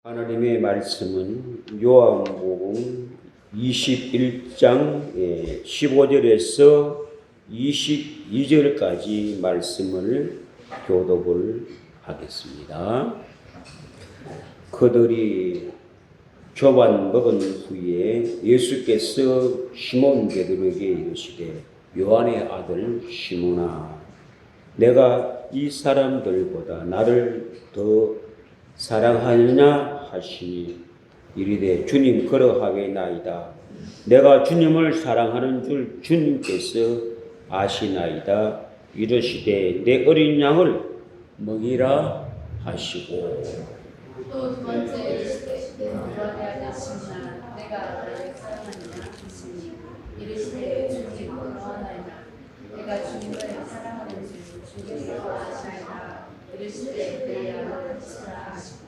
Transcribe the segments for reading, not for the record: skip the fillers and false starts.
하나님의 말씀은 요한복음 21장 15절에서 22절까지 말씀을 교독을 하겠습니다. 그들이 조반 먹은 후에 예수께서 시몬 베드로에게 이르시되 요한의 아들 시몬아 내가 이 사람들보다 나를 더 사랑하느냐 하시니 이르되 주님 그러하겠나이다. 내가 주님을 사랑하는 줄 주님께서 아시나이다. 이르시되 내 어린 양을 먹이라 하시고 또 두 번째 이르시되 그러하게 하시나 내가 나를 사랑하느냐 하시니 이르시되 주님 그러하나이다. 내가 주님을 사랑하는 줄 주님께서 아시나이다. 이르시되 내 양을 치라 하시고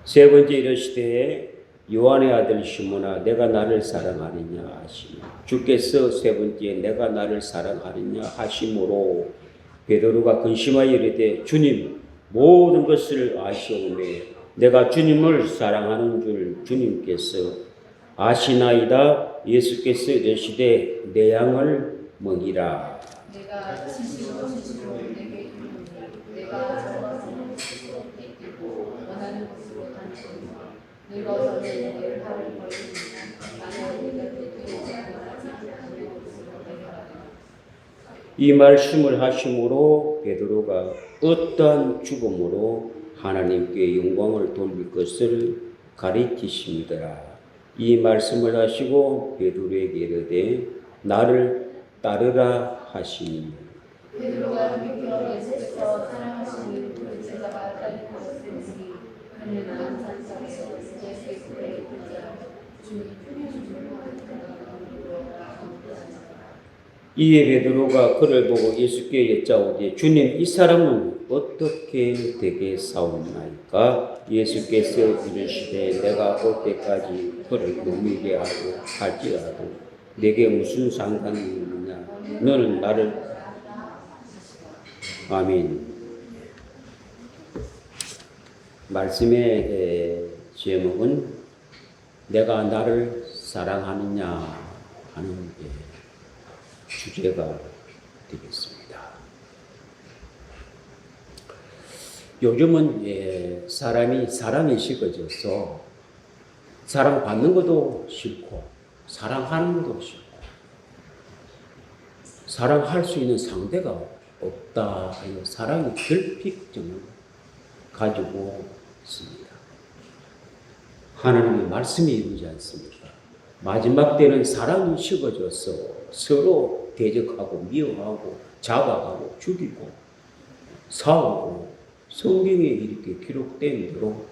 세 번째 이르시되 요한의 아들 시몬아 내가 나를 사랑하느냐 하시니 주께서 세 번째 내가 나를 사랑하느냐 하심으로 베드로가 근심하여 이르되 주님 모든 것을 아시오매 내가 주님을 사랑하는 줄 주님께서 아시나이다. 예수께서 이르시되 내 양을 먹이라. 내가 진실로 내게 이르노니 내가 정하는 곳으로 띠고 원하는 곳으로 다니고 내가 너는 내 팔을 벌리면 나는 네가 띠고 원하지 않는 곳으로 내려가리라. 이 말씀을 하심으로 베드로가 어떠한 죽음으로 하나님께 영광을 돌릴 것을 가리키십니다. 이 말씀을 하시고 베드로에게 이르되 나를 따르라 하시니 베드로가 믿기로 예수께서 사랑하시는 그 제자가 따르고 있으니 그는 안산상에서 예수의 굴에 있자 주님 이에 베드로가 그를 보고 예수께 여짜오되 주님 이 사람은 어떻게 되겠사옵나이까? 예수께서 이르시되 내가 올 때까지 그를 노미게 하고 할지라도 내게 무슨 상관이 있느냐? 너는 나를 아멘. 말씀의 제목은 내가 나를 사랑하느냐 하는 주제가 되겠습니다. 요즘은 사람이 사랑이 식어져서 사랑받는 것도 싫고 사랑하는 것도 싫고 사랑할 수 있는 상대가 없다 하는 사랑의 결핍증을 가지고 있습니다. 하나님의 말씀이 이루지 않습니까? 마지막 때는 사랑이 식어져서 서로 대적하고 미워하고 잡아가고 죽이고 싸우고 성경에 이렇게 기록된 대로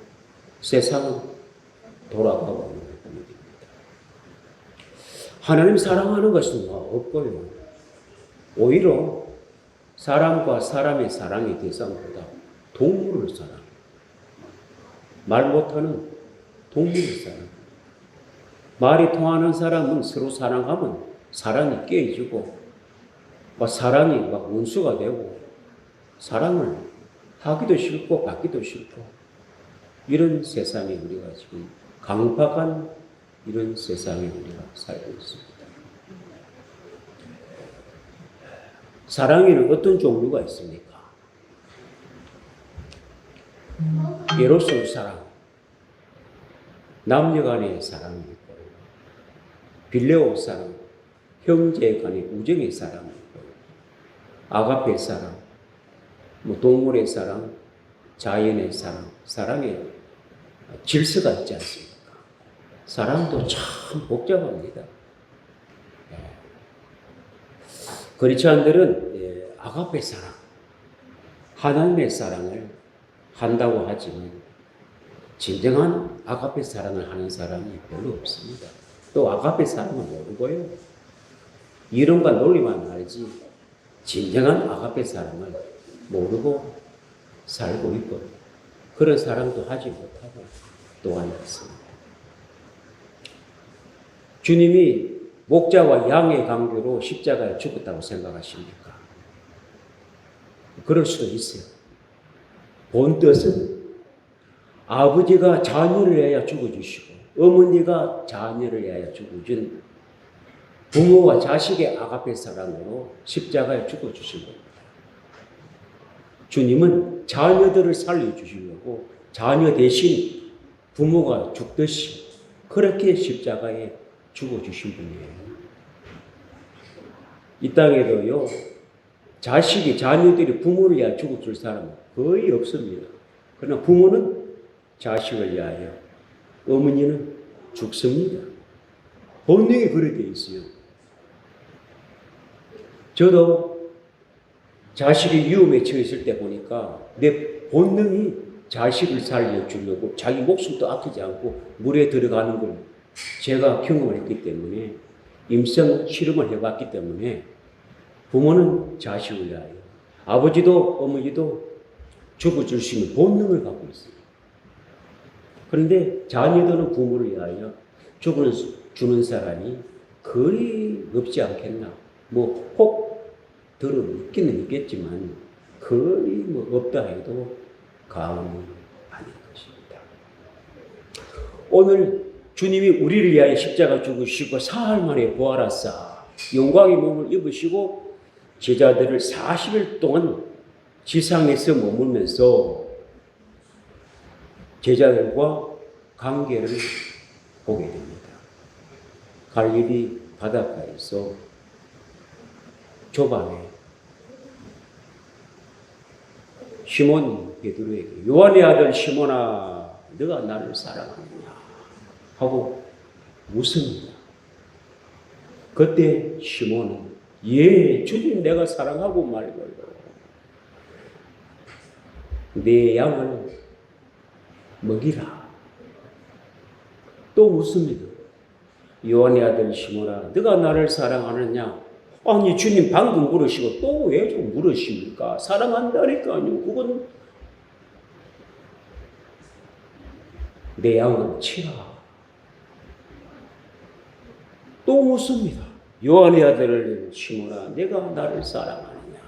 세상은 돌아가고 있는 겁니다. 하나님 사랑하는 것은 없고요. 오히려 사람과 사람의 사랑의 대상보다 동물을 사랑해요. 말 못하는 동물을 사랑해요. 말이 통하는 사람은 서로 사랑하면 사랑이 깨지고 사랑이 막 원수가 되고 사랑을 하기도 싫고 받기도 싫고 이런 세상에 우리가 지금 강박한 이런 세상에 우리가 살고 있습니다. 사랑에는 어떤 종류가 있습니까? 에로스 사랑, 남녀 간의 사랑이 있고 빌레오 사랑, 형제 간의 우정의 사랑이 있고 아가페 사랑, 동물의 사랑, 자연의 사랑, 사랑의 질서가 있지 않습니까? 사랑도 참 복잡합니다. 그리스도인들은 아가페 사랑, 하나님의 사랑을 한다고 하지만 진정한 아가페 사랑을 하는 사람이 별로 없습니다. 또 아가페 사랑은 모르고요. 이론과 논리만 알지 진정한 아가페 사랑을 모르고 살고 있고 그런 사랑도 하지 못하고 또한 있습니다. 주님이 목자와 양의 강조로 십자가에 죽었다고 생각하십니까? 그럴 수도 있어요. 본 뜻은 아버지가 자녀를 위하여 죽어주시고 어머니가 자녀를 위하여 죽어준 부모와 자식의 아가페 사랑으로 십자가에 죽어주신 겁니다. 주님은 자녀들을 살려주시려고 자녀 대신 부모가 죽듯이 그렇게 십자가에 죽어주신 분이에요. 이 땅에도요, 자녀들이 부모를 위하여 죽어줄 사람은 거의 없습니다. 그러나 부모는 자식을 위하여, 어머니는 죽습니다. 본능이 그렇게 되어 있어요. 저도 자식이 위험에 처했을 때 보니까 내 본능이 자식을 살려주려고 자기 목숨도 아끼지 않고 물에 들어가는 걸 제가 경험을 했기 때문에 임상 실험을 해봤기 때문에 부모는 자식을 위하여, 아버지도 어머니도 죽어줄 수 있는 본능을 갖고 있어요. 그런데 자녀들은 부모를 위하여 죽어주는 사람이 거의 없지 않겠나. 뭐 혹 들어 있기는 있겠지만 거의 뭐 없다 해도 과언이 아닐 것입니다. 오늘 주님이 우리를 위하여 십자가 죽으시고 사흘 만에 부활하사 영광의 몸을 입으시고 제자들을 40일 동안 지상에서 머물면서 제자들과 관계를 보게 됩니다. 갈릴리 바닷가에서 조반에 시몬 베드로에게 요한의 아들 시몬아 너가 나를 사랑하느냐 하고 묻습니다. 그때 시몬은 예 주님 내가 사랑하고 말이고요. 내 양을 먹이라. 또 묻습니다. 요한의 아들 시몬아 너가 나를 사랑하느냐. 아니 주님 방금 물으시고 또 왜 좀 물으십니까? 사랑한다니까요. 그건 내 양을 치라. 또 묻습니다. 요한의 아들 시몬아 내가 나를 사랑하느냐.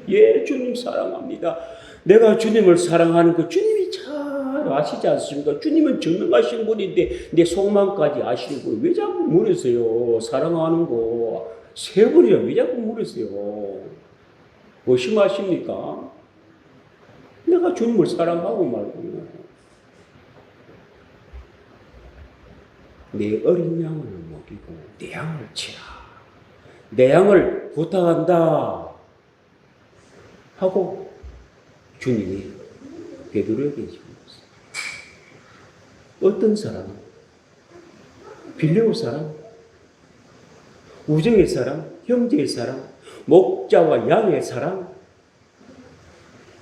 예 주님 사랑합니다. 내가 주님을 사랑하는 거 주님이 잘 아시지 않습니까? 주님은 전능하신 분인데 내 속마음까지 아시는 분 왜 자꾸 물으세요? 사랑하는 거 3번이나 왜 자꾸 물으세요? 의심하십니까? 내가 주님을 사랑하고 말고 내 어린 양을 먹이고 내 양을 치라. 내 양을 부탁한다 하고 주님이 베드로에게 얘기했어요. 어떤 사람? 빌레오 사람? 우정의 사람? 형제의 사람? 목자와 양의 사람?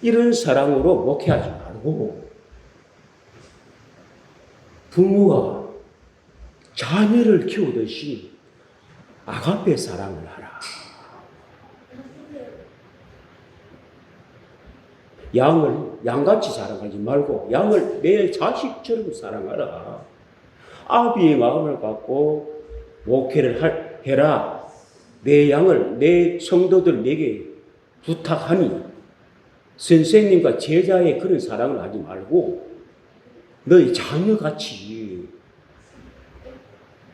이런 사랑으로 목회하지 말고 부모가 자녀를 키우듯이 아가페 사랑을 하라. 양같이 사랑하지 말고 양을 내 자식처럼 사랑하라. 아비의 마음을 갖고 목회를 해라. 내 양을 내 성도들 내게 부탁하니 선생님과 제자의 그런 사랑을 하지 말고 너희 자녀같이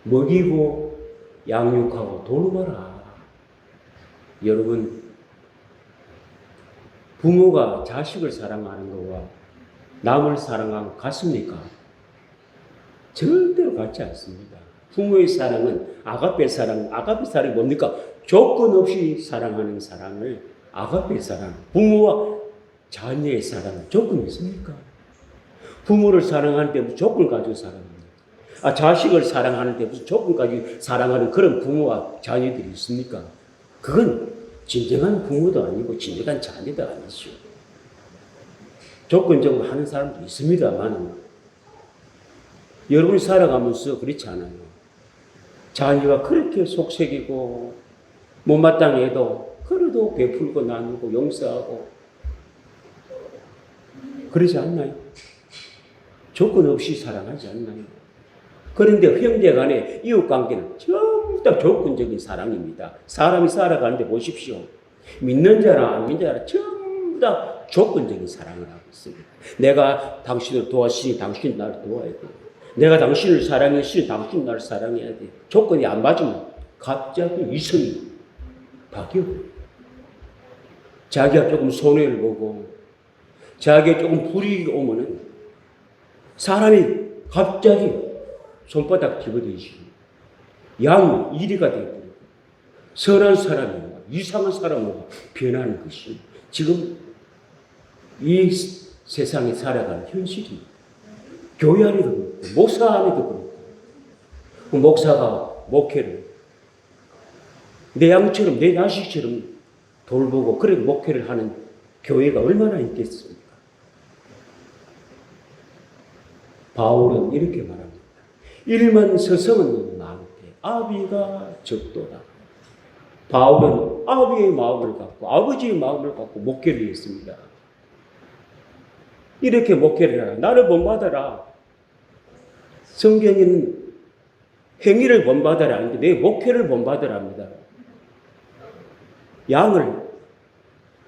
먹이고 양육하고 돌봐라. 여러분 부모가 자식을 사랑하는 것과 남을 사랑하는 것 같습니까? 절대로 같지 않습니다. 부모의 사랑은 아가페 사랑이 뭡니까? 조건 없이 사랑하는 사랑을 아가페 사랑. 부모와 자녀의 사랑은 조건이 있습니까? 부모를 사랑하는데 무슨 조건을 가지고 사랑합니까? 자식을 사랑하는데 무슨 조건 가지고 사랑하는 그런 부모와 자녀들이 있습니까? 그건 진정한 부모도 아니고 진정한 자녀도 아니죠. 조건적으로 하는 사람도 있습니다만 여러분이 살아가면서 그렇지 않아요. 자녀가 그렇게 속색이고 못마땅해도 그래도 베풀고 나누고 용서하고 그러지 않나요? 조건 없이 사랑하지 않나요? 그런데 형제간의 이웃관계는 전부 다 조건적인 사랑입니다. 사람이 살아가는데 보십시오. 믿는 자나 안 믿는 자나 전부 다 조건적인 사랑을 하고 있습니다. 내가 당신을 도와주시니 당신 나를 도와야 돼. 내가 당신을 사랑했으니 당신 나를 사랑해야 돼. 조건이 안 맞으면 갑자기 이성이 바뀌어. 자기가 조금 손해를 보고 자기가 조금 불이익이 오면은 사람이 갑자기 손바닥 집어들이시고 양 이리가 되고 선한 사람이 이상한 사람으로 변하는 것이 지금 이 세상에 살아가는 현실입니다. 교회 안에도 그렇고 목사 안에도 그렇고 그 목사가 목회를 내 양처럼 내 자식처럼 돌보고 그렇게 목회를 하는 교회가 얼마나 있겠습니까? 바울은 이렇게 말합니다. 일만 서성은 많되 아비가 적도다. 바울은 아비의 마음을 갖고 아버지의 마음을 갖고 목회를 했습니다. 이렇게 목회를 하라. 나를 본받아라. 성경에는 행위를 본받아라 하는데 내 목회를 본받아라 합니다. 양을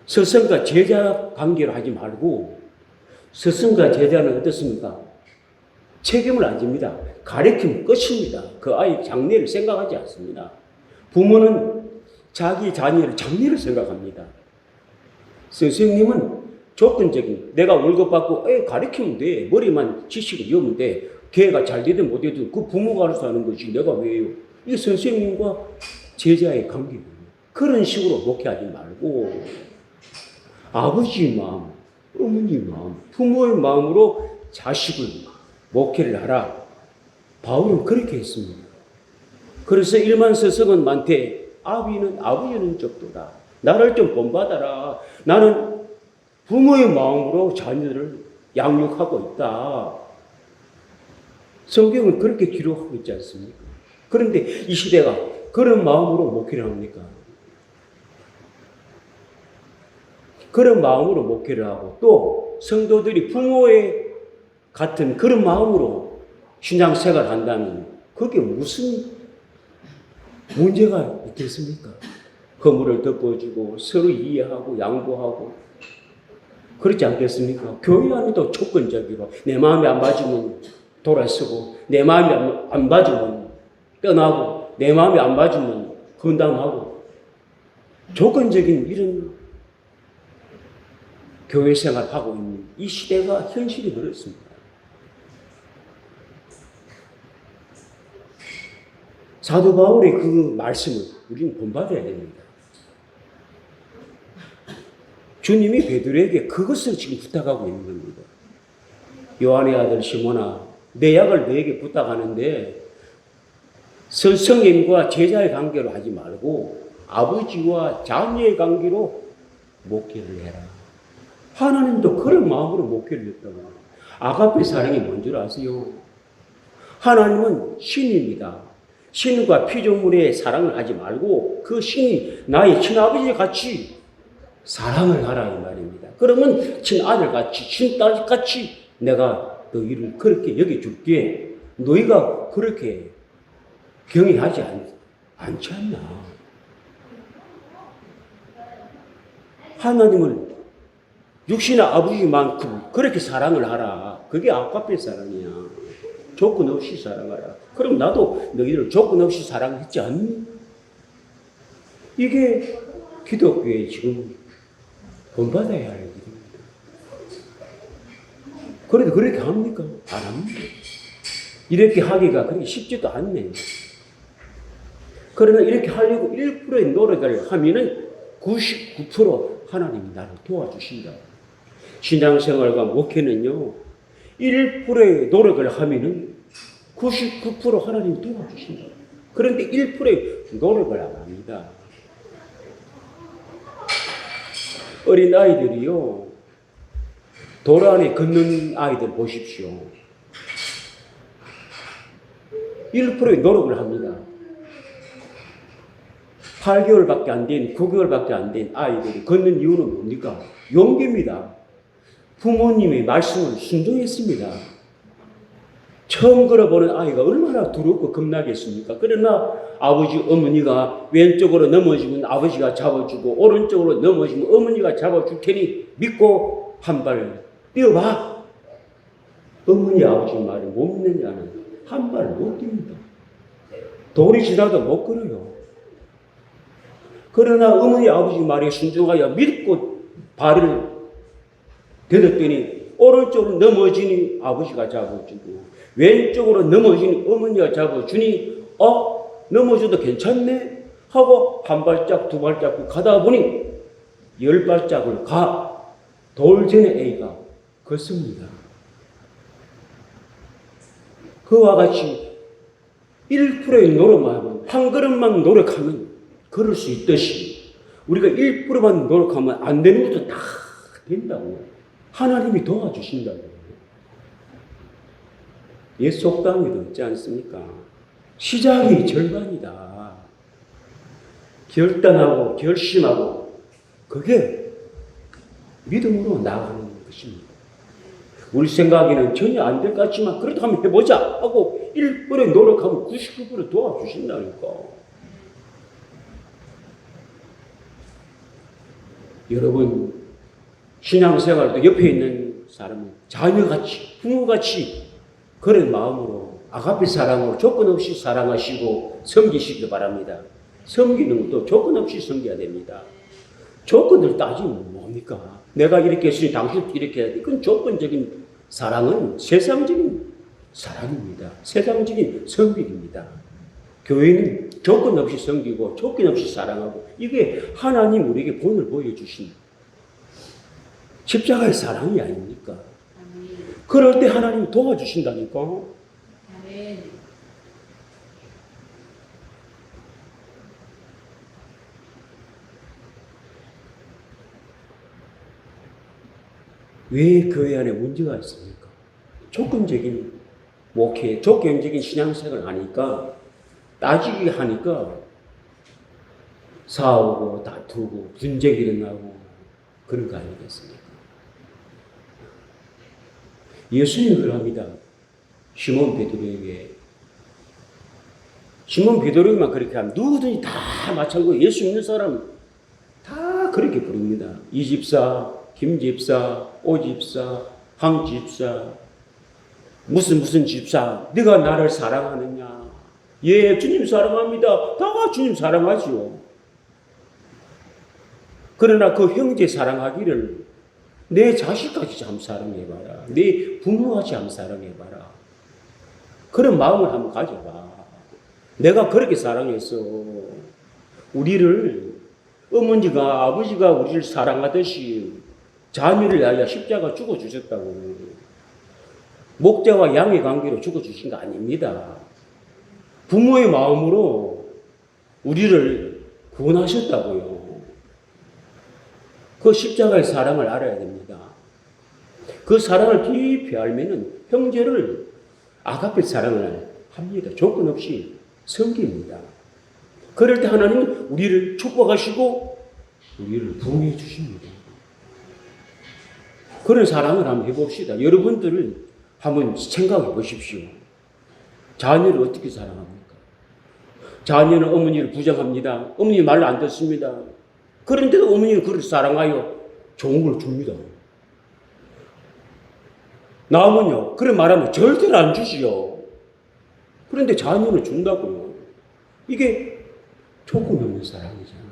스승과 제자 관계로 하지 말고 스승과 제자는 어떻습니까? 책임을 안 집니다. 가르치면 끝입니다. 그 아이 장래를 생각하지 않습니다. 부모는 자기 자녀를 장래를 생각합니다. 선생님은 조건적인 내가 월급 받고 가르치면 돼. 머리만 지식을 배우면 돼. 걔가 잘 되든 못 되든 그 부모가 알아서 하는 것이 내가 왜요? 이게 선생님과 제자의 관계입니다. 그런 식으로 목회하지 말고 아버지의 마음, 어머니의 마음, 부모의 마음으로 자식을 목회를 하라. 바울은 그렇게 했습니다. 그래서 일만 서성은 많되 아버지는 적도다. 나를 좀 본받아라. 나는 부모의 마음으로 자녀를 양육하고 있다. 성경은 그렇게 기록하고 있지 않습니까? 그런데 이 시대가 그런 마음으로 목회를 합니까? 그런 마음으로 목회를 하고 또 성도들이 부모의 같은 그런 마음으로 신앙생활을 한다면 그게 무슨 문제가 있겠습니까? 허물을 덮어주고 서로 이해하고 양보하고 그렇지 않겠습니까? 교회 안에도 조건적으로 내 마음에 안 맞으면 돌아서고 내 마음에 안 맞으면 떠나고 내 마음에 안 맞으면 분담하고 조건적인 이런 교회 생활을 하고 있는 이 시대가 현실이 그렇습니다. 사도 바울의 그 말씀을 우리는 본받아야 됩니다. 주님이 베드로에게 그것을 지금 부탁하고 있는 겁니다. 요한의 아들 시몬아, 내 약을 너에게 부탁하는데 선생님과 제자의 관계로 하지 말고 아버지와 자녀의 관계로 목회를 해라. 하나님도 그런 마음으로 목회를 했다고. 아가페 사랑이 뭔 줄 아세요? 하나님은 신입니다. 신과 피조물의 사랑을 하지 말고 그 신이 나의 친아버지 같이 사랑을 하라 이 말입니다. 그러면 친아들 같이 친딸 같이 내가 너희를 그렇게 여겨줄게. 너희가 그렇게 경외하지 않지 않나. 하나님을 육신의 아버지만큼 그렇게 사랑을 하라. 그게 아가페 사랑이야. 조건 없이 사랑하라. 그럼 나도 너희를 조건 없이 사랑했지 않니? 이게 기독교의 지금 본받아야 할 일입니다. 그래도 그렇게 합니까? 안 합니다. 이렇게 하기가 그렇게 쉽지도 않네요. 그러나 이렇게 하려고 1%의 노력을 하면은 99% 하나님이 나를 도와주신다. 신앙생활과 목회는요, 1%의 노력을 하면은 99% 하나님이 도와주신다. 그런데 1%의 노력을 안 합니다. 어린 아이들이요, 돌 안에 걷는 아이들 보십시오. 1%의 노력을 합니다. 8개월밖에 안 된, 9개월밖에 안 된 아이들이 걷는 이유는 뭡니까? 용기입니다. 부모님의 말씀을 순종했습니다. 처음 걸어보는 아이가 얼마나 두렵고 겁나겠습니까? 그러나 아버지, 어머니가 왼쪽으로 넘어지면 아버지가 잡아주고 오른쪽으로 넘어지면 어머니가 잡아줄 테니 믿고 한 발 뛰어봐. 어머니, 아버지 말을 못 믿는 자는 한 발 못 뜁니다. 돌이 지나도 못 걸어요. 그러나 어머니, 아버지 말에 순종하여 믿고 발을 디뎠더니 오른쪽으로 넘어지니 아버지가 잡아주고 왼쪽으로 넘어지니 어머니가 잡아주니 넘어져도 괜찮네 하고 한 발짝 두 발짝 가다 보니 10발짝을 돌 전에 A가 걷습니다. 그와 같이 1%의 노력만 한 걸음만 노력하면 걸을 수 있듯이 우리가 1%만 노력하면 안 되는 것도 다 된다고요. 하나님이 도와주신다고요. 옛 속담에도 있지 않습니까? 시작이 절반이다. 결단하고 결심하고 그게 믿음으로 나아가는 것입니다. 우리 생각에는 전혀 안 될 것 같지만 그래도 한번 해보자 하고 1%의 노력하면 99% 도와주신다니까. 여러분 신앙생활도 옆에 있는 사람은 자녀같이 부모같이 그런 마음으로 아가페 사랑으로 조건 없이 사랑하시고 섬기시기 바랍니다. 섬기는 것도 조건 없이 섬겨야 됩니다. 조건을 따지면 뭡니까? 내가 이렇게 했으니 당신도 이렇게 해야 돼. 이건 조건적인 사랑은 세상적인 사랑입니다. 세상적인 섬김입니다. 교회는 조건 없이 섬기고 조건 없이 사랑하고 이게 하나님 우리에게 본을 보여주신 십자가의 사랑이 아닙니까? 그럴 때 하나님이 도와주신다니까. 아멘. 왜 교회 안에 문제가 있습니까? 조건적인 목회, 조건적인 신앙생활을 하니까 따지기 하니까 싸우고 다투고 분쟁이 일어나고 그런 거 아니겠습니까? 예수님이 그럽니다. 시몬 베드로에게만 그렇게 하면 누구든지 다 마찬가지고 예수 믿는 사람 다 그렇게 부릅니다. 이 집사, 김 집사, 오 집사, 황 집사, 무슨 집사, 네가 나를 사랑하느냐? 예, 주님 사랑합니다. 다 주님 사랑하죠. 그러나 그 형제 사랑하기를 내 자식까지 한번 사랑해봐라. 내 부모까지 한번 사랑해봐라. 그런 마음을 한번 가져봐. 내가 그렇게 사랑했어. 우리를 어머니가 아버지가 우리를 사랑하듯이 자녀를 위하여 십자가 죽어주셨다고. 목자와 양의 관계로 죽어주신 거 아닙니다. 부모의 마음으로 우리를 구원하셨다고요. 그 십자가의 사랑을 알아야 됩니다. 그 사랑을 깊이 알면은 형제를 아가페 사랑을 합니다. 조건 없이 섬깁니다. 그럴 때 하나님은 우리를 축복하시고 우리를 부응해 주십니다. 그런 사랑을 한번 해봅시다. 여러분들을 한번 생각해 보십시오. 자녀를 어떻게 사랑합니까? 자녀는 어머니를 부정합니다. 어머니 말을 안 듣습니다. 그런데도 어머니는 그를 사랑하여 좋은 걸 줍니다. 남은요, 그런 말하면 절대로 안 주시오. 그런데 자녀는 준다고요. 이게 조건 없는 사랑이잖아요.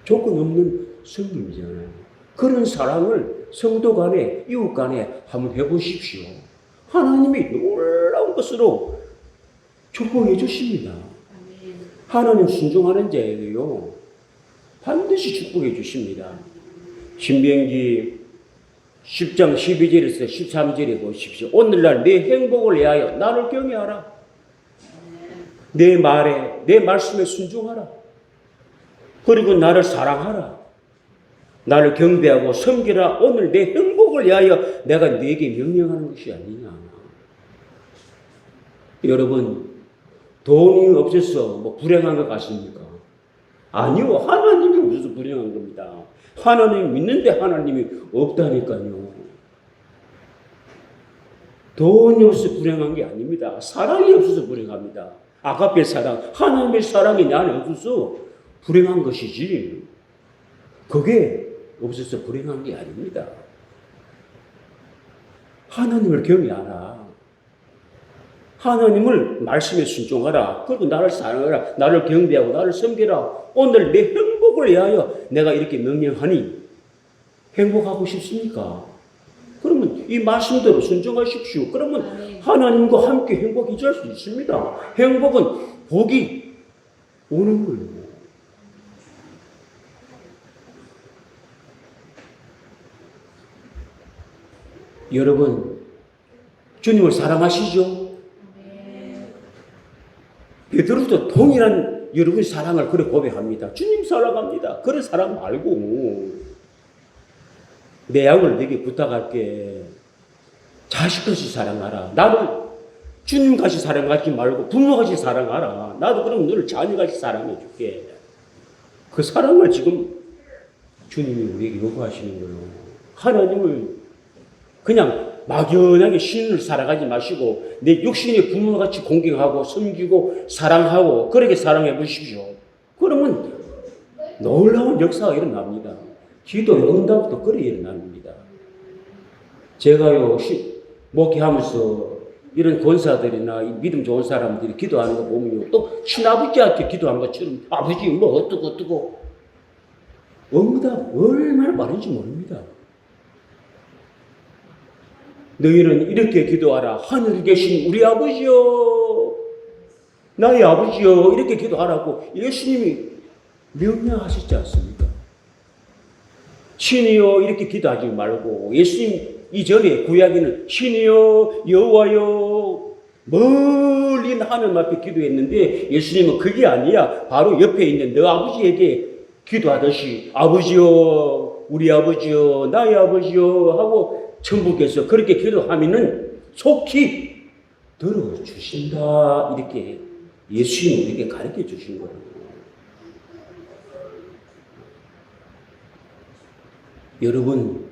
조건 없는 섬김이잖아요. 그런 사랑을 성도 간에, 이웃 간에 한번 해보십시오. 하나님이 놀라운 것으로 축복해 주십니다. 하나님 순종하는 자에게요, 반드시 축복해 주십니다. 신명기 10장 12절에서 13절에 보십시오. 오늘날 내 행복을 위하여 나를 경외하라. 내 말에, 내 말씀에 순종하라. 그리고 나를 사랑하라. 나를 경배하고 섬기라. 오늘 내 행복을 위하여 내가 네게 명령하는 것이 아니냐. 여러분, 돈이 없어서 뭐 불행한 것 같습니까? 아니요. 하나님이 없어서 불행한 겁니다. 하나님 믿는데 하나님이 없다니까요. 돈이 없어서 불행한 게 아닙니다. 사랑이 없어서 불행합니다. 아가페 사랑, 하나님의 사랑이 내 안에 없어서 불행한 것이지 그게 없어서 불행한 게 아닙니다. 하나님을 경외하라. 하나님을 말씀에 순종하라. 그리고 나를 사랑하라. 나를 경배하고 나를 섬기라. 오늘 내 행복을 위하여 내가 이렇게 명령하니 행복하고 싶습니까? 그러면 이 말씀대로 순종하십시오. 그러면 하나님과 함께 행복해질 수 있습니다. 행복은 복이 오는 거예요. 여러분, 주님을 사랑하시죠? 베드로도 동일한 여러분의 사랑을 그래 고백합니다. 주님 사랑합니다. 그래 사랑 말고 내 양을 내게 부탁할게. 자식같이 사랑하라. 나를 주님같이 사랑하지 말고 부모같이 사랑하라. 나도 그럼 너를 자녀같이 사랑해 줄게. 그 사랑을 지금 주님이 우리에게 요구하시는 거예요. 하나님을 그냥 막연하게 신을 살아가지 마시고 내 육신의 부모같이 공경하고 섬기고 사랑하고 그렇게 사랑해 보십시오. 그러면 놀라운 역사가 일어납니다. 기도의 응답도 그렇게 일어납니다. 제가요 목회하면서 이런 권사들이나 믿음 좋은 사람들이 기도하는 거 보면요 또 친아버지한테 기도한 것처럼 아버지 뭐 어떠고 응답 얼마나 많은지 모릅니다. 너희는 이렇게 기도하라. 하늘에 계신 우리 아버지여, 나의 아버지여, 이렇게 기도하라고 예수님이 명령하셨지 않습니까? 신이여 이렇게 기도하지 말고 예수님 이전에 구약에는 신이여 여호와여 멀리 하나님 앞에 기도했는데 예수님은 그게 아니야. 바로 옆에 있는 너 아버지에게 기도하듯이 아버지여 우리 아버지여 나의 아버지여 하고 천부께서 그렇게 기도하면은 속히 들어주신다. 이렇게 예수님이 우리에게 가르쳐 주신 거예요. 여러분,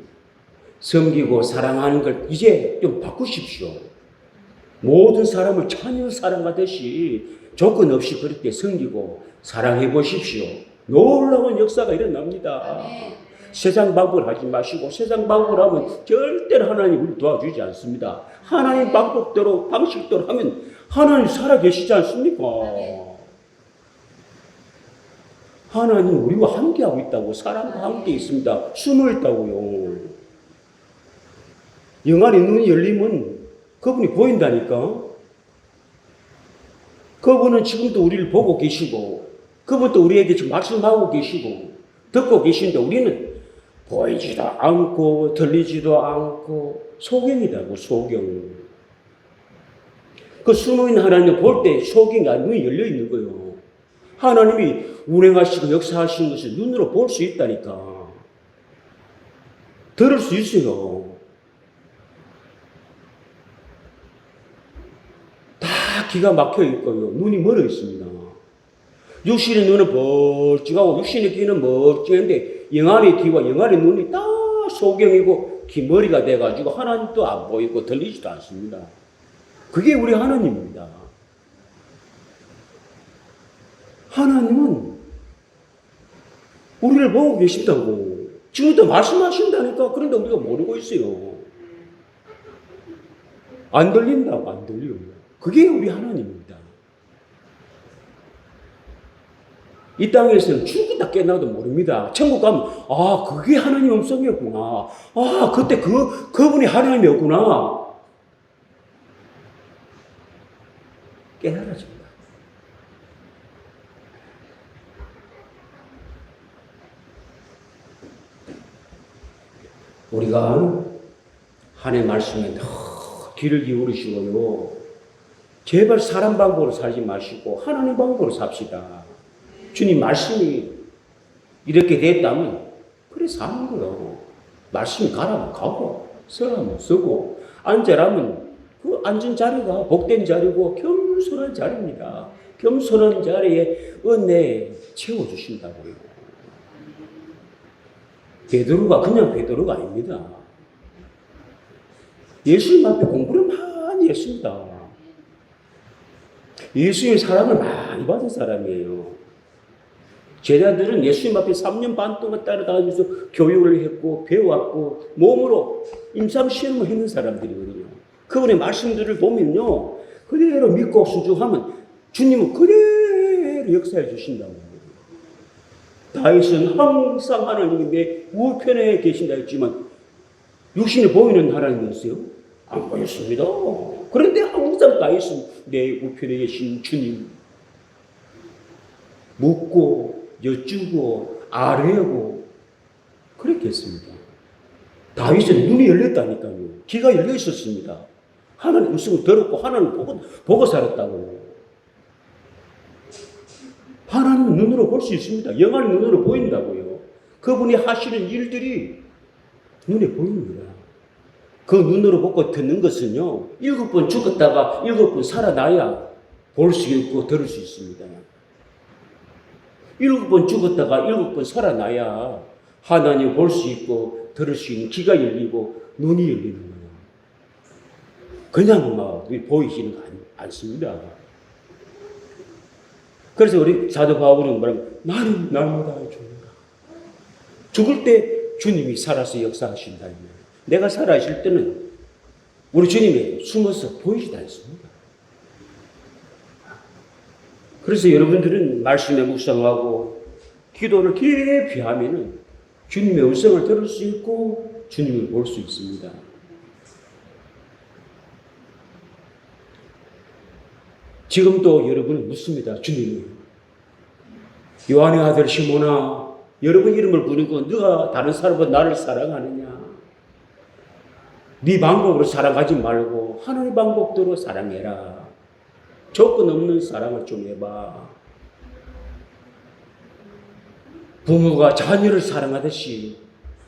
섬기고 사랑하는 걸 이제 좀 바꾸십시오. 모든 사람을 자녀 사랑하듯이 조건 없이 그렇게 섬기고 사랑해 보십시오. 놀라운 역사가 일어납니다. 세상 방법을 하지 마시고 세상 방법을 하면 절대로 하나님 우리 도와주지 않습니다. 하나님 방법대로 방식대로 하면 하나님 살아계시지 않습니까? 하나님 우리와 함께하고 있다고. 사람과 함께 있습니다. 숨어 있다고요. 영안의 눈이 열리면 그분이 보인다니까. 그분은 지금도 우리를 보고 계시고 그분도 우리에게 지금 말씀하고 계시고 듣고 계신데 우리는 보이지도 않고 들리지도 않고 소경이다고. 소경. 그 숨어있는 하나님을 볼 때 소경이 눈이 열려있는 거예요. 하나님이 운행하시고 역사하시는 것을 눈으로 볼 수 있다니까. 들을 수 있어요. 다 기가 막혀 있고요. 눈이 멀어 있습니다. 육신의 눈은 멀찍하고 육신의 귀는 멀찍한데 영안의 귀와 영안의 눈이 다 소경이고 귀머리가 돼가지고 하나님도 안 보이고 들리지도 않습니다. 그게 우리 하나님입니다. 하나님은 우리를 보고 계신다고. 지금도 말씀하신다니까. 그런데 우리가 모르고 있어요. 안 들린다고. 안 들려요. 그게 우리 하나님입니다. 이 땅에서는 죽었다 깨어나도 모릅니다. 천국 가면 아 그게 하나님 음성이었구나. 아 그때 그분이 하나님이었구나. 깨달아집니다. 우리가 하나님의 말씀에 귀를 기울이시고요. 제발 사람 방법으로 살지 마시고 하나님 방법으로 삽시다. 주님 말씀이 이렇게 됐다면 그래 사는 거요. 말씀이 가라면 가고 서라면 서고 앉으라면 그 앉은 자리가 복된 자리고 겸손한 자리입니다. 겸손한 자리에 은혜 채워주신다고요. 베드로가 그냥 베드로가 아닙니다. 예수님 앞에 공부를 많이 했습니다. 예수님의 사랑을 많이 받은 사람이에요. 제자들은 예수님 앞에 3년 반 동안 따라다니면서 교육을 했고 배워왔고 몸으로 임상시험을 했는 사람들이거든요. 그분의 말씀들을 보면요, 그대로 믿고 순종하면 주님은 그대로 역사해 주신다고 합니다. 다윗은 항상 하나님의 우편에 계신다 했지만 육신에 보이는 하나님이었어요? 안 보였습니다. 그런데 항상 다윗은 내 우편에 계신 주님 묻고 여쭈고 아뢰고 그렇게 했습니다. 다윗은 눈이 열렸다니까요. 귀가 열려 있었습니다. 하나님 음성을 들었고 하나님 보고 살았다고. 하나님 눈으로 볼 수 있습니다. 영안의 눈으로 보인다고요. 그분이 하시는 일들이 눈에 보입니다. 그 눈으로 보고 듣는 것은요, 7번 죽었다가 7번 살아나야 볼 수 있고 들을 수 있습니다. 7번 죽었다가 7번 살아나야 하나님 볼 수 있고 들을 수 있는 귀가 열리고 눈이 열리는 거예요. 그냥 막 보이지는 않습니다. 그래서 우리 사도 바울은 뭐라고? 나는 날마다 죽는다. 죽을 때 주님이 살아서 역사하신다. 내가 살아있을 때는 우리 주님이 숨어서 보이지도 않습니다. 그래서 여러분들은 말씀에 묵상하고 기도를 깊이 하면은 주님의 음성을 들을 수 있고 주님을 볼 수 있습니다. 지금도 여러분은 묻습니다. 주님이 요한의 아들 시몬아, 여러분 이름을 부르고 너가 다른 사람보다 나를 사랑하느냐? 네 방법으로 사랑하지 말고 하나님의 방법대로 사랑해라. 조건 없는 사랑을 좀 해봐. 부모가 자녀를 사랑하듯이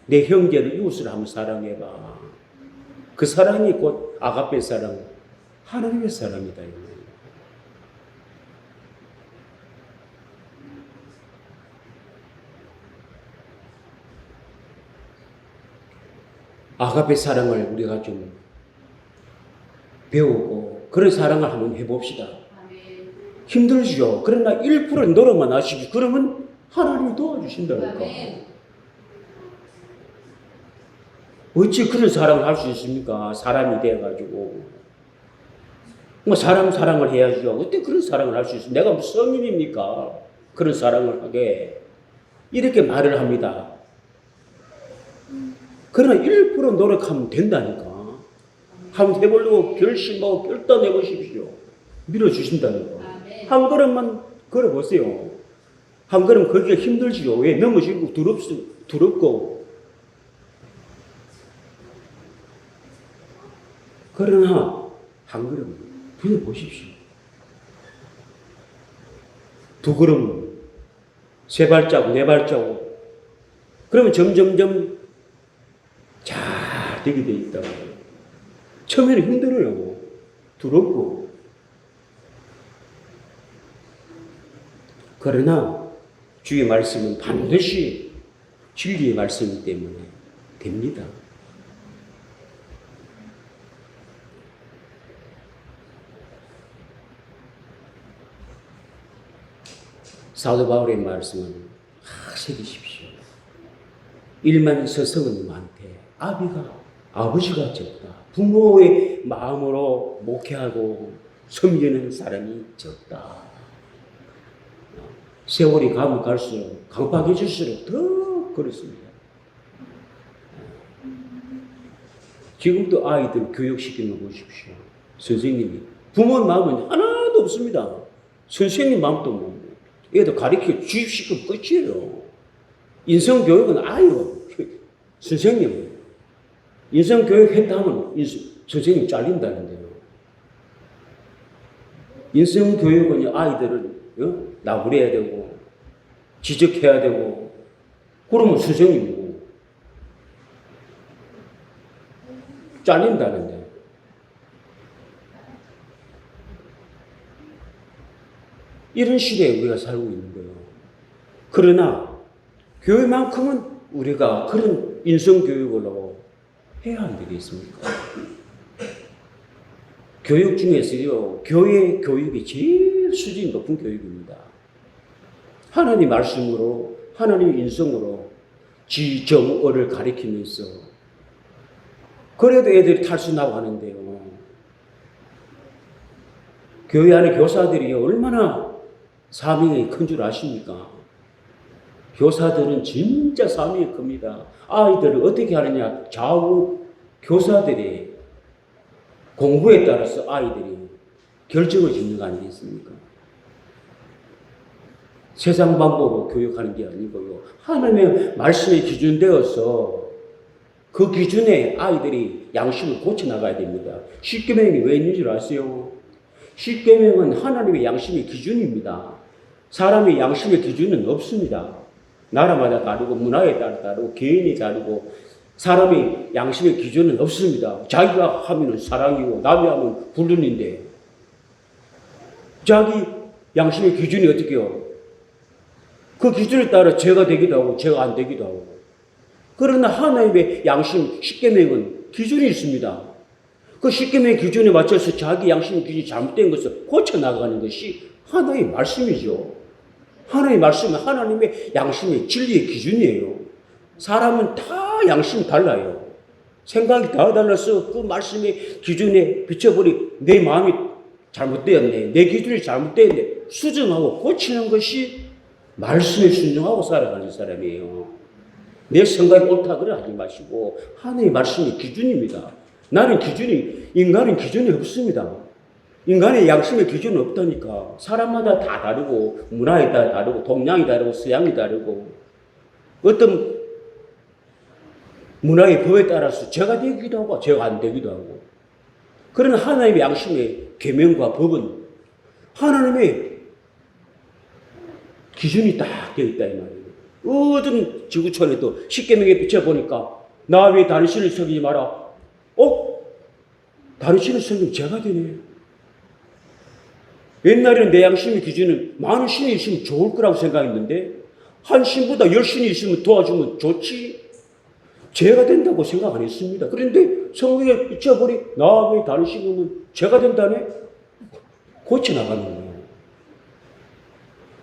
내 형제를 이웃을 한번 사랑해봐. 그 사랑이 곧 아가페 사랑, 하나님의 사랑이다. 아가페 사랑을 우리가 좀 배우고 그런 사랑을 한번 해봅시다. 힘들죠. 그러나 1% 노력만 하시고 그러면 하나님이 도와주신다니까. 어찌 그런 사랑을 할 수 있습니까? 사람이 돼가지고. 뭐 사람 사랑을 해야죠. 어떻게 그런 사랑을 할 수 있습니까? 내가 무슨 성인입니까? 그런 사랑을 하게. 이렇게 말을 합니다. 그러나 1% 노력하면 된다니까. 한번 해보려고 결심하고 결단해 보십시오. 밀어주신다니까. 한 걸음만 걸어보세요. 한 걸음 거기가 힘들지요. 왜? 넘어지고 두렵고. 그러나 한 걸음 걸어보십시오. 두 걸음, 세 발자국, 네 발자국. 그러면 점점점 잘 되게 돼 있다고. 처음에는 힘들어요. 두렵고. 그러나 주의 말씀은 반드시 진리의 말씀이기 때문에 됩니다. 사도 바울의 말씀은 새기십시오. 일만 서성은 많대. 아버지가 적다. 부모의 마음으로 목회하고 섬기는 사람이 적다. 세월이 가면 갈수록 강팍해질수록 더 그렇습니다. 지금도 아이들 교육시키는 거 보십시오. 선생님이 부모의 마음은 하나도 없습니다. 선생님 마음도 없고 애들 가르쳐 주입시키면 끝이에요. 인성교육은 아유 선생님 인성교육 했다 하면 선생님 잘린다는데요. 인성교육은 아이들을 나부려야 되고 지적해야 되고 그러면 선생님이고 잘린다는데. 이런 시대에 우리가 살고 있는 거예요. 그러나 교회만큼은 우리가 그런 인성교육으로 해야 안 되겠습니까? 교육 중에서요, 교회 교육이 제일 수준이 높은 교육입니다. 하나님 말씀으로, 하나님 인성으로 지정어를 가리키면서, 그래도 애들이 탈수나고 하는데요. 교회 안에 교사들이 얼마나 사명이 큰 줄 아십니까? 교사들은 진짜 사명이 큽니다. 아이들을 어떻게 하느냐, 좌우 교사들이 공부에 따라서 아이들이 결정을 짓는 거 아니겠습니까? 세상 방법으로 교육하는 게 아니고요. 하나님의 말씀에 기준되어서 그 기준에 아이들이 양심을 고쳐나가야 됩니다. 십계명이 왜 있는 줄 아세요? 십계명은 하나님의 양심의 기준입니다. 사람의 양심의 기준은 없습니다. 나라마다 다르고 문화에 따라 다르고 개인이 다르고 사람의 양심의 기준은 없습니다. 자기가 하면 사랑이고 남이 하면 불륜인데 자기 양심의 기준이 어떻게 해요? 그 기준에 따라 죄가 되기도 하고 죄가 안 되기도 하고. 그러나 하나님의 양심 십계명은 기준이 있습니다. 그 십계명의 기준에 맞춰서 자기 양심의 기준이 잘못된 것을 고쳐나가는 것이 하나님의 말씀이죠. 하나님의 말씀은 하나님의 양심의 진리의 기준이에요. 사람은 다 양심이 달라요. 생각이 다 달라서 그 말씀의 기준에 비춰버리 내 마음이 잘못되었네. 내 기준이 잘못되었네. 수정하고 고치는 것이 말씀에 순종하고 살아가는 사람이에요. 내 생각이 옳다 그래 하지 마시고 하나님의 말씀이 기준입니다. 인간은 기준이 없습니다. 인간의 양심의 기준은 없다니까. 사람마다 다 다르고 문화에 따라 다르고 동양이 다르고 서양이 다르고 어떤 문화의 법에 따라서 죄가 되기도 하고 죄가 안 되기도 하고. 그러나 하나님의 양심의 계명과 법은 하나님의 기준이 딱 되어 있다 이 말이에요. 어떤 지구촌에도 십계명에 비춰보니까 나 위에 다른 신을 섬기지 마라. 다른 신을 섬기면 죄가 되네. 옛날에는 내 양심의 기준은 많은 신이 있으면 좋을 거라고 생각했는데 한 신보다 10신이 있으면 도와주면 좋지 죄가 된다고 생각 안 했습니다. 그런데 성경에 비춰보니 나 위에 다른 신은 죄가 된다네. 고쳐나가는 거예요.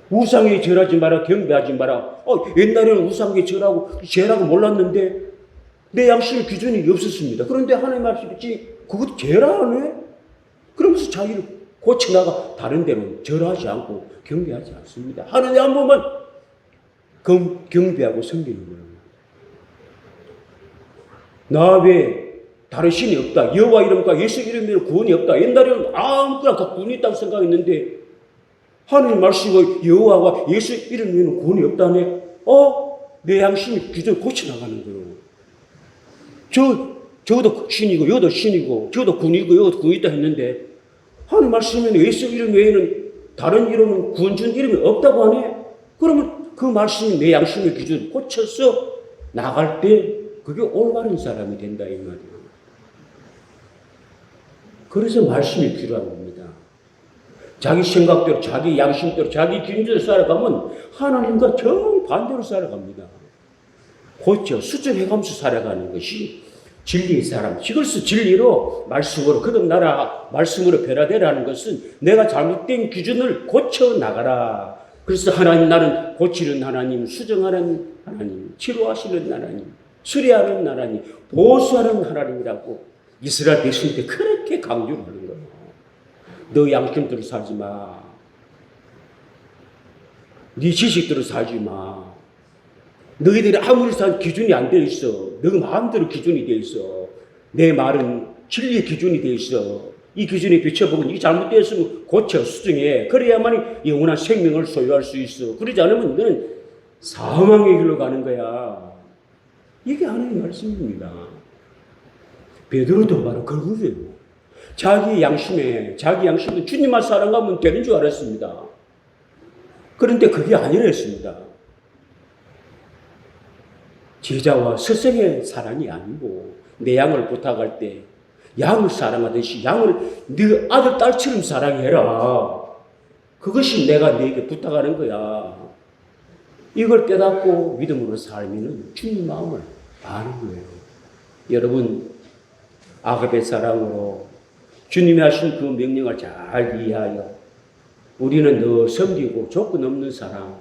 우상에 절하지 마라, 경배하지 마라. 옛날에는 우상에 절하고 죄라고 몰랐는데 내 양심의 기준이 없었습니다. 그런데 하나님 말씀이 그것도 죄라네? 그러면서 자기를 고쳐나가 다른 데는 절하지 않고 경배하지 않습니다. 하나님 한 번만 경배하고 섬기는 거예요. 나 외에 다른 신이 없다. 여호와 이름과 예수 이름으로 구원이 없다. 옛날에는 아무거나 다 구원이 있다고 생각했는데 하나님 말씀의 여호와와 예수 이름으로 구원이 없다네. 내 양심이 기준을 고쳐나가는 거예요. 저도 신이고 여도 신이고 저도 군이고 여도 군이 있다 했는데 하나님 말씀에는 예수 이름 외에는 다른 이름은 구원 준 이름이 없다고 하네. 그러면 그 말씀이 내 양심의 기준을 고쳐서 나갈 때 그게 올바른 사람이 된다 이 말이에요. 그래서 말씀이 필요한 겁니다. 자기 생각대로 자기 양심대로 자기 기준대로 살아가면 하나님과 정반대로 살아갑니다. 고쳐 수정해가면서 살아가는 것이 진리의 사람. 이것을 진리로 말씀으로 거듭나라. 말씀으로 변화되라는 것은 내가 잘못된 기준을 고쳐나가라. 그래서 하나님 나는 고치는 하나님, 수정하는 하나님, 치료하시는 하나님, 수리하는 하나님, 보수하는 하나님이라고 이스라엘 백성한테 그렇게 강조를 하는 거예요. 너 양심대로 살지 마. 네 지식대로 살지 마. 너희들이 아무리 산 기준이 안 되어 있어. 너 마음대로 기준이 되어 있어. 내 말은 진리의 기준이 되어 있어. 이 기준에 비춰보고 이게 잘못되었으면 고쳐 수정해. 그래야만 영원한 생명을 소유할 수 있어. 그러지 않으면 너는 사망의 길로 가는 거야. 이게 하나님의 말씀입니다. 베드로도 바로 그거예요. 자기 양심은 주님만 사랑하면 되는 줄 알았습니다. 그런데 그게 아니랬습니다. 제자와 스승의 사랑이 아니고 내 양을 부탁할 때 양을 사랑하듯이 양을 네 아들 딸처럼 사랑해라. 그것이 내가 네게 부탁하는 거야. 이걸 깨닫고 믿음으로 살면 주님 마음을 아는 거예요. 여러분 아가페 사랑으로 주님이 하신 그 명령을 잘 이해하여 우리는 늘 섬기고 조건 없는 사랑,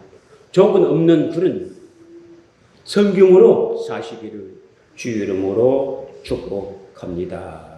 조건 없는 그런 성경으로 사시기를 주의 이름으로 축복합니다.